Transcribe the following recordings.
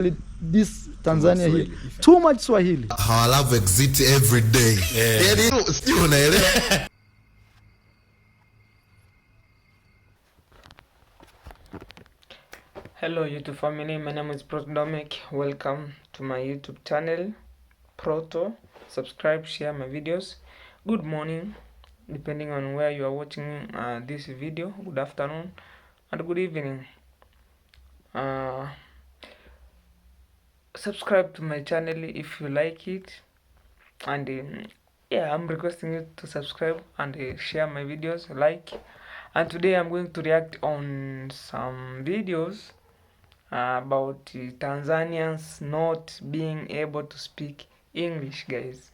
This Tanzania here, too much Swahili. I love exit every day. Hello YouTube family, my name is Proto Dominic. Welcome to my YouTube channel Proto. Subscribe, share my videos. Good morning, depending on where you are watching this video. Good afternoon and good evening. Subscribe to my channel if you like it, and yeah, I'm requesting you to subscribe and share my videos, like. And today I'm going to react on some videos about Tanzanians not being able to speak English, guys.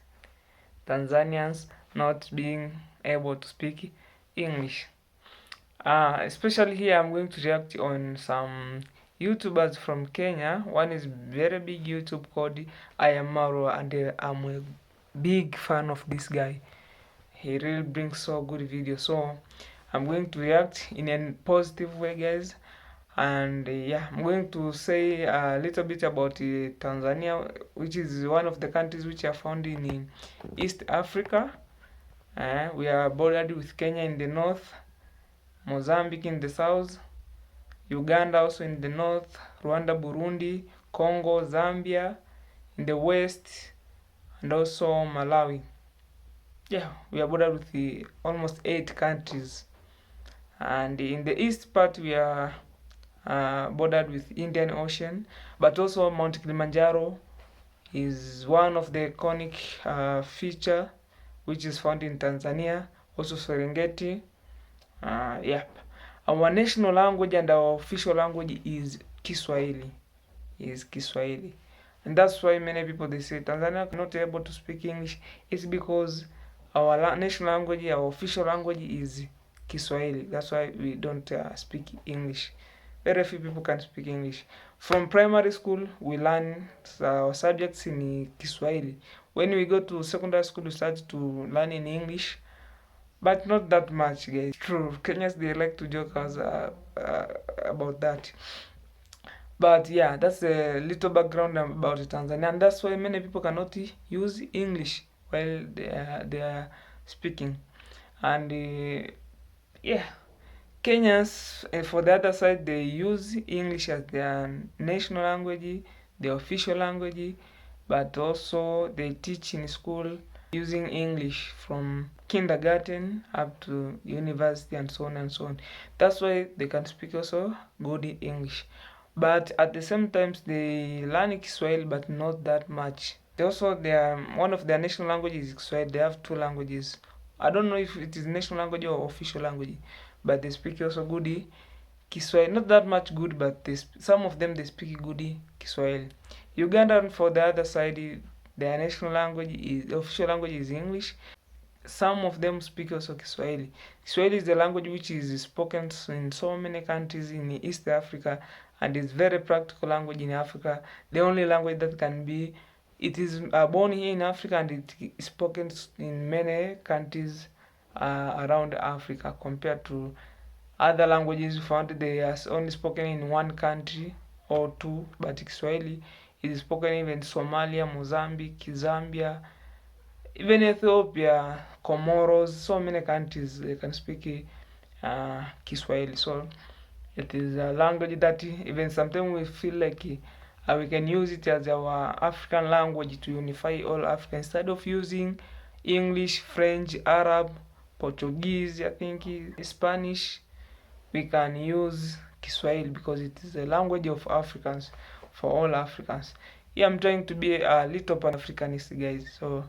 Tanzanians not being able to speak English. Especially here I'm going to react on some YouTubers from Kenya. One is very big YouTube called I Am Maro, and I'm a big fan of this guy. He really brings so good videos. So I'm going to react in a positive way, guys. And yeah, I'm going to say a little bit about Tanzania, which is one of the countries which are found in East Africa. We are bordered with Kenya in the north, Mozambique in the south, Uganda also in the north, Rwanda, Burundi, Congo, Zambia in the west, and also Malawi. Yeah, we are bordered with almost 8 countries. And in the east part we are bordered with Indian Ocean, but also Mount Kilimanjaro is one of the iconic feature which is found in Tanzania. Also Serengeti. Yep. Our national language and our official language is Kiswahili. And that's why many people they say Tanzania are not able to speak English. It's because our national language, our official language is Kiswahili. That's why we don't speak English. Very few people can speak English. From primary school, we learn our subjects in Kiswahili. When we go to secondary school, we start to learn in English, but not that much, guys. True, Kenyans, they like to joke us about that. But yeah, that's a little background about Tanzania, and that's why many people cannot use English while they are speaking. And yeah, Kenyans, for the other side, they use English as their national language, their official language, but also they teach in school using English from kindergarten up to university and so on and so on. That's why they can speak also good English. But at the same time, they learn Kiswahili, but not that much. They also, one of their national languages is Kiswahili. They have 2 languages. I don't know if it is national language or official language, but they speak also good Kiswahili. Not that much good, but some of them they speak good Kiswahili. Uganda, for the other side, their national language is official language is English. Some of them speak also Kiswahili. Kiswahili is the language which is spoken in so many countries in East Africa, and is very practical language in Africa. The only language that can be, it is born here in Africa, and it is spoken in many countries around Africa, compared to other languages found they are only spoken in one country or 2, but Kiswahili is spoken even in Somalia, Mozambique, Zambia, even Ethiopia, Comoros, so many countries they can speak Kiswahili. So it is a language that even sometimes we feel like we can use it as our African language to unify all Africa, instead of using English, French, Arab, Portuguese, I think Spanish. We can use Kiswahili because it is a language of Africans, for all Africans. Yeah, I'm trying to be a little Pan-Africanist, guys. So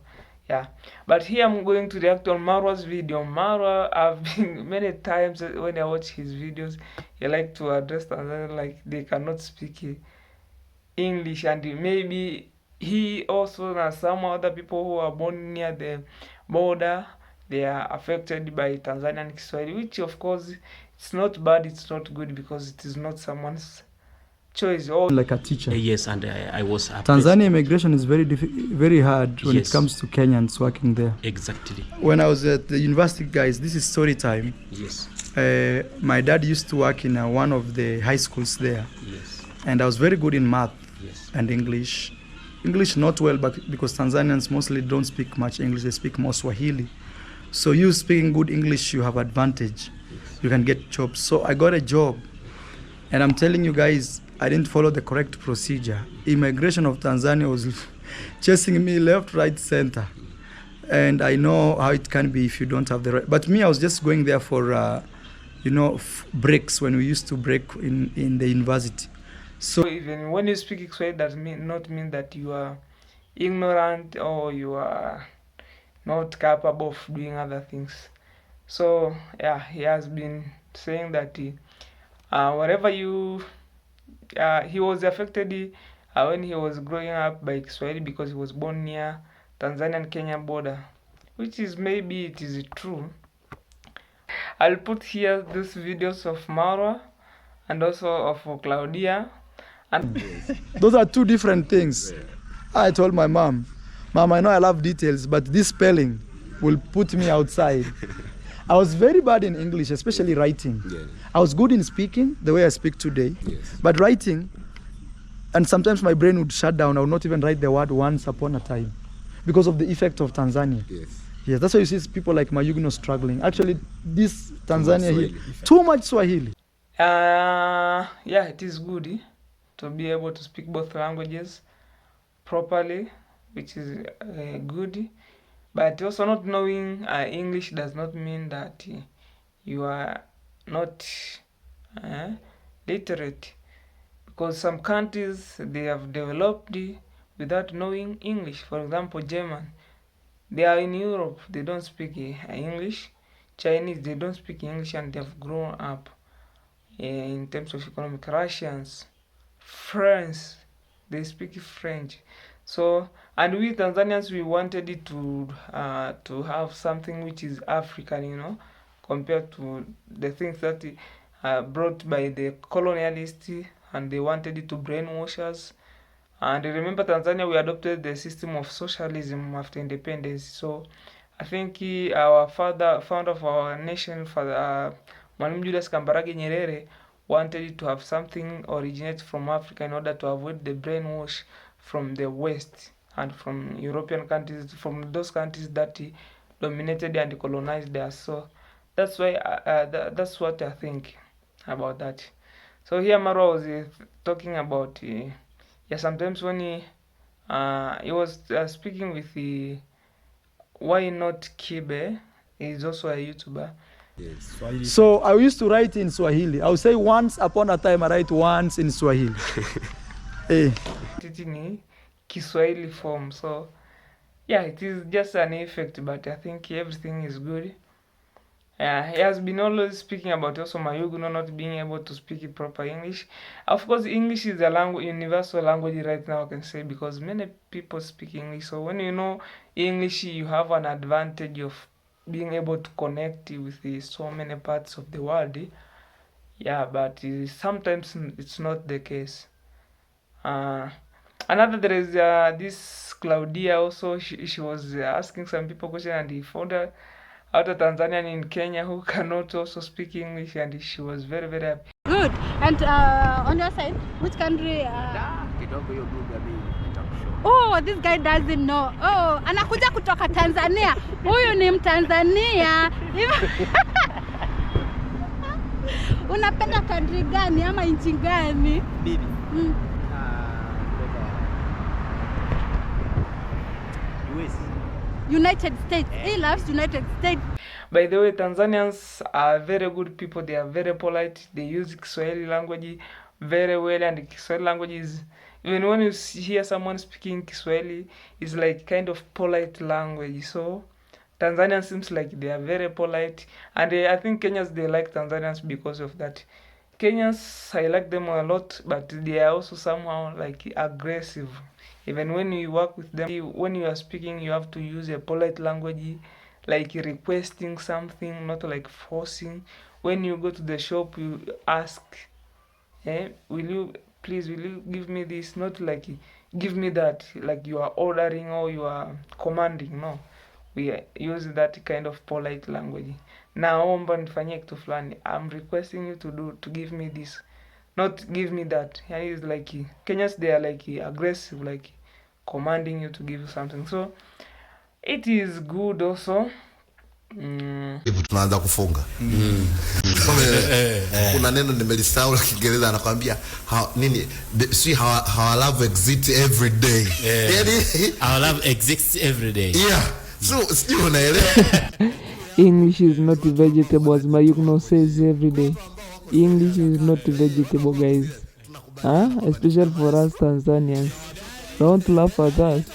yeah, but here I'm going to react on Marwa's video. Marwa, I've been many times when I watch his videos, he like to address Tanzania like they cannot speak English, and maybe he also and some other people who are born near the border, they are affected by Tanzanian Kiswahili, which of course it's not bad, it's not good, because it is not someone's choice. Or like a teacher. Yes, and I was Tanzania immigration is very hard when it comes to Kenyans working there. Exactly. When I was at the university, guys, this is story time. Yes. My dad used to work in one of the high schools there. Yes. And I was very good in math. Yes. and English. English not well, but because Tanzanians mostly don't speak much English, they speak more Swahili. So you speaking good English, you have advantage. You can get jobs. So I got a job, and I'm telling you guys, I didn't follow the correct procedure. Immigration of Tanzania was chasing me left, right, center. And I know how it can be if you don't have the right. But me, I was just going there for, breaks when we used to break in the university. So even when you speak Kiswahili, does not mean that you are ignorant or you are not capable of doing other things. So yeah, he has been saying that wherever he was affected when he was growing up by Kiswahili because he was born near Tanzania and Kenya border, which is maybe it is true. I'll put here these videos of Marwa and also of Claudia. And those are two different things. I told my mom, I know I love details, but this spelling will put me outside. I was very bad in English, especially writing. Yeah. I was good in speaking, the way I speak today. Yes. But writing, and sometimes my brain would shut down. I would not even write the word once upon a time because of the effect of Tanzania. Yes. Yes, that's why you see people like Mayugno struggling. Actually, this Tanzania here, too much Swahili. Yeah, it is good to be able to speak both languages properly, which is good. But also not knowing English does not mean that you are not literate. Because some countries, they have developed without knowing English. For example, German. They are in Europe, they don't speak English. Chinese, they don't speak English and they have grown up in terms of economic. Russians, French, they speak French. So, and we Tanzanians, we wanted it to have something which is African, compared to the things that brought by the colonialists, and they wanted it to brainwash us. And remember, Tanzania, we adopted the system of socialism after independence. So I think our founder of our nation, Mwalimu Julius Kambarage Nyerere, wanted to have something originate from Africa in order to avoid the brainwash from the West and from European countries, from those countries that he dominated and colonized us. So that's why that's what I think about that. So here Maro was talking about sometimes when he was speaking with the Why Not Kibe, he's also a YouTuber. Yes. So I used to write in Swahili. I would say once upon a time I write once in Swahili. Hey. It in Kiswahili form. So yeah, it is just an effect, but I think everything is good. He has been always speaking about also Mayugno not being able to speak proper English. Of course, English is a universal language right now, I can say, because many people speak English. So when you know English, you have an advantage of being able to connect with so many parts of the world. Yeah, but sometimes it's not the case. Another, there is this Claudia also. She was asking some people questions, and he found her out of Tanzanian in Kenya who cannot also speak English, and she was very, very happy. Good. And on your side, which country? Oh, this guy doesn't know. Oh, anakuja kutoka Tanzania. Huyu ni Mtanzania. Unapenda country gani ama nchi gani? Bibi. United States. He loves United States. By the way, Tanzanians are very good people. They are very polite. They use Kiswahili language very well, and Kiswahili language is, even when you hear someone speaking Kiswahili, is like kind of polite language. So Tanzania seems like they are very polite, and I think Kenyans, they like Tanzanians because of that. Kenyans, I like them a lot, but they are also somehow like aggressive. Even when you work with them, when you are speaking, you have to use a polite language, like requesting something, not like forcing. When you go to the shop, you ask, will you give me this? Not like give me that, like you are ordering or you are commanding. No, we use that kind of polite language. Naomba nifanyie kitu fulani. I'm requesting you to give me this. not give me that. And it's like Kenyans, they are like aggressive, like commanding you to give you something. So it is good also. Hivi tunaanza kufunga. Kuna neno nimelisahau la Kiingereza anakuambia nini how love exists every day. Our love exists every day. Yeah. So sijui unaelewa. English is not a vegetable, as Mayukno says every day. English is not a vegetable, guys. Especially for us Tanzanians. Don't laugh at us.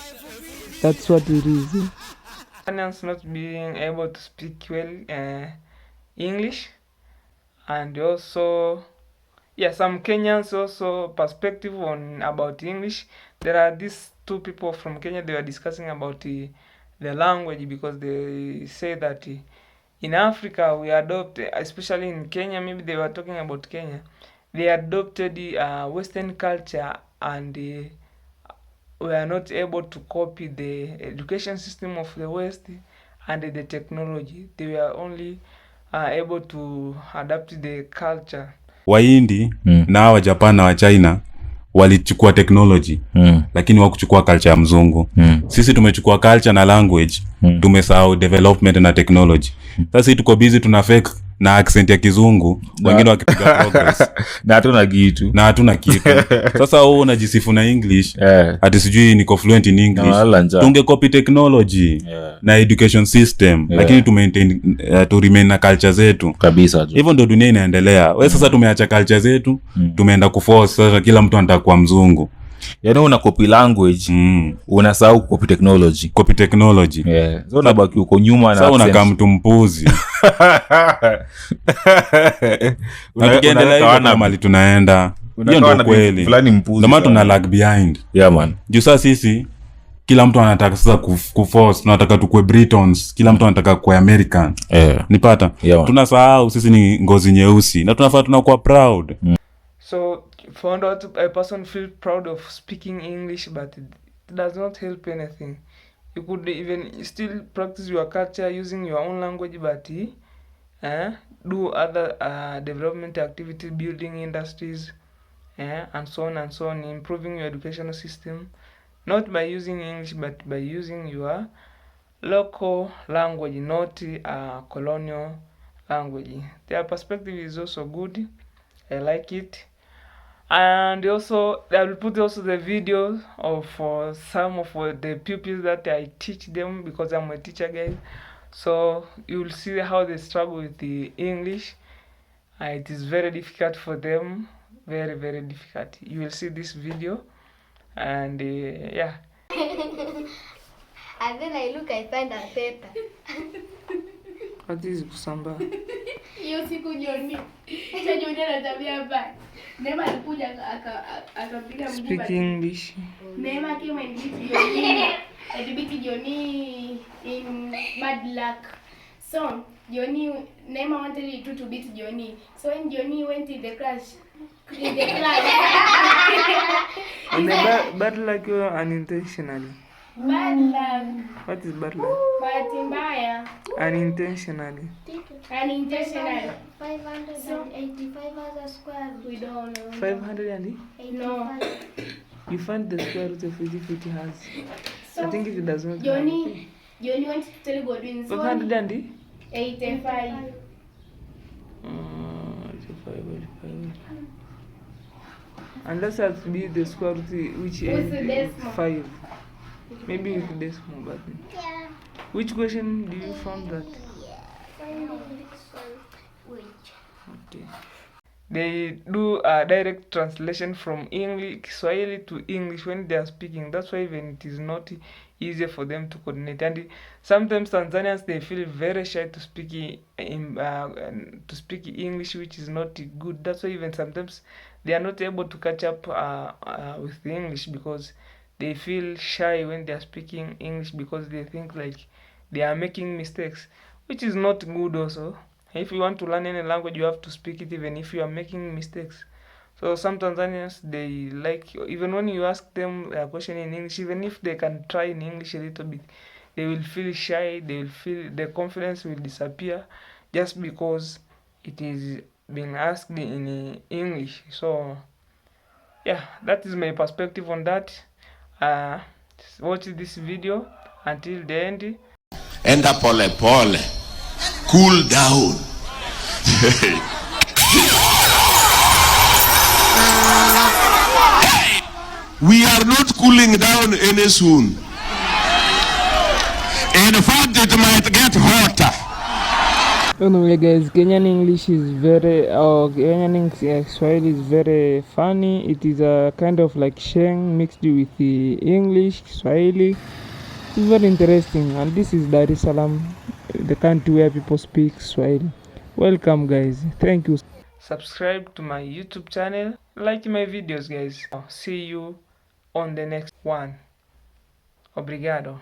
That's what it is. Tanzanians not being able to speak well English, and also some Kenyans also perspective on about English. There are these two people from Kenya, they were discussing about the language, because they say that in Africa we adopt, especially in Kenya, maybe they were talking about Kenya, they adopted the Western culture, and we are not able to copy the education system of the West and the technology. They were only able to adapt the culture. Wahindi na wa Japan na wa China walichukua technology lakini wakuchukua culture ya mzungu. Sisi tumechukua culture na language, tumesahau development na technology. Sasa tuko busy tuna fake na accent ya kizungu, wengine wakipiga progress na hatuna kitu. Sasa wewe unajisifu na English, ati sijui niko fluent in English. Tunge copy technology na education system, lakini to maintain to remain na culture zetu kabisa. Hivyo ndio dunia inaendelea. Wewe sasa tumeacha culture zetu, tumeenda kuforce sasa kila mtu anataka kuwa mzungu. Yaani una copy language, unasahau copy technology. So unabaki uko nyuma na sasa unakaa mtu mpuzi. Tukiendelea kama mali tunaenda. Hiyo ndio kweli. Ndio maana tuna lag behind. Yeah man. Juu sasa sisi kila mtu anataka sasa kuforce, tunataka tukue Britons, kila mtu anataka kuwa American. Nipata. Tunasahau sisi ni ngozi nyeusi na tunafaa tunakuwa proud. So found out a person feel proud of speaking English, but it does not help anything. You could even still practice your culture using your own language, but do other development activities, building industries, and so on, improving your educational system, not by using English, but by using your local language, not colonial language. Their perspective is also good. I like it. And also I will put also the videos of some of the pupils that I teach them, because I'm a teacher, guys. So you will see how they struggle with the English. It is very difficult for them, very, very difficult. You will see this video, and and then I find a paper. What is kusamba? Hiyo siku Joni. Cha Joni anatabia mbaya. Neema alikuja akapiga mguu. Speak English. Neema came and beat Joni. And beat Joni in bad luck. So Joni, Neema wanted you to beat Joni. So when Joni went in the class. And the bad luck unintentionally. Bad luck. What is bad luck? Bahati mbaya. Unintentionally. Unintentionally. 585 as a square root. We don't know. 500 No. You find the square root of it has. So I think if it does not. Joni went to tell Godwin. 585. 85. 85. And that has to be the square root, which is 5. Maybe with decimal, but which question do you found that? Okay. They do a direct translation from English, Kiswahili to English when they are speaking. That's why even it is not easier for them to coordinate. And sometimes Tanzanians, they feel very shy to speak English, which is not good. That's why even sometimes they are not able to catch up with the English, because they feel shy when they are speaking English, because they think like they are making mistakes, which is not good also. If you want to learn any language, you have to speak it even if you are making mistakes. So some Tanzanians, they like, even when you ask them a question in English, even if they can try in English a little bit, they will feel shy, they will feel their confidence will disappear, just because it is being asked in English. So yeah, that is my perspective on that. Watch this video until the end. Enda pole pole, cool down. We are not cooling down any soon. In fact, it might get hotter. Anyway guys, Kenyan English is very, Kenyan Kiswahili is very funny. It is a kind of like Sheng mixed with the English, Kiswahili. It's very interesting, and this is Dar es Salaam, the country where people speak Swahili. Welcome guys, thank you. Subscribe to my YouTube channel, like my videos guys. See you on the next one. Obrigado.